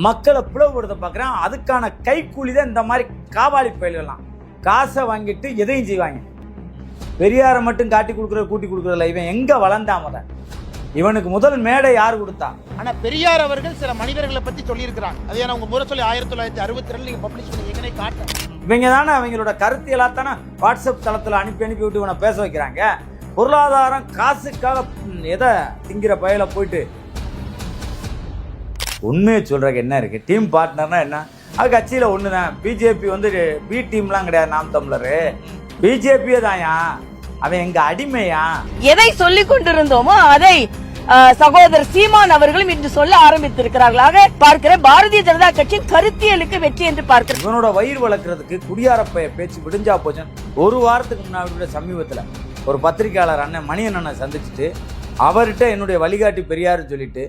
மக்களை பிளவுபடுத்த பார்க்குறான். அதுக்கான கைக்கூலி தான் இந்த மாதிரி காவாலி பயில்கள்லாம். காசை வாங்கிட்டு எதையும் செய்வாங்க. பெரியாரை மட்டும் காட்டி கொடுக்குறது கூட்டி கொடுக்குறதில்ல. இவன் எங்கே வளர்ந்தாம இவனுக்கு முதல் மேடை யார் கொடுத்தா? ஆனா பெரியார் அவர்கள் சில மனிதர்களை பத்தி சொல்லியிருக்கிறாங்க. அது ஏன்னா உங்க முறை சொல்லி 1962 நீங்க பப்ளிஷ் பண்ணி எங்கனே காட்ட. இவங்க தானே அவங்களோட கருத்தியலா தானே வாட்ஸ்அப் தளத்தில் அனுப்பி விட்டு இவனை பேச வைக்கிறாங்க. பொருளாதாரம் காசுக்காக எதை திங்கிற பயில போயிட்டு உண்மையை சொல்றதுக்கு என்ன இருக்கு? டீம் பார்ட்னர்னா என்ன? அது கட்சியில் ஒன்று தான். பிஜேபி வந்து பி டீம்லாம் கிடையாது. நாம் தமிழர் பிஜேபியே தான்யா. அவன் எங்க அடிமையா? எதை சொல்லிக் கொண்டிருந்தோமோ அதை சகோதரர் சீமான் அவர்களும் இன்று சொல்ல ஆரம்பித்திருக்கிறார்களாக பார்க்கிற பாரதிய ஜனதா கட்சியின் கருத்தியலுக்கு வெற்றி என்று பார்க்கிறேன். இவனோட வயிறு வளர்க்கறதுக்கு குடியாரப்பைய பேச்சு விடிஞ்சா போச்சு. ஒரு வாரத்துக்கு முன்னாடி சமீபத்தில் ஒரு பத்திரிகையாளர் அண்ணன் மணி அண்ணனை சந்திச்சுட்டு அவர்கிட்ட என்னுடைய வழிகாட்டி பெரியாருன்னு சொல்லிட்டு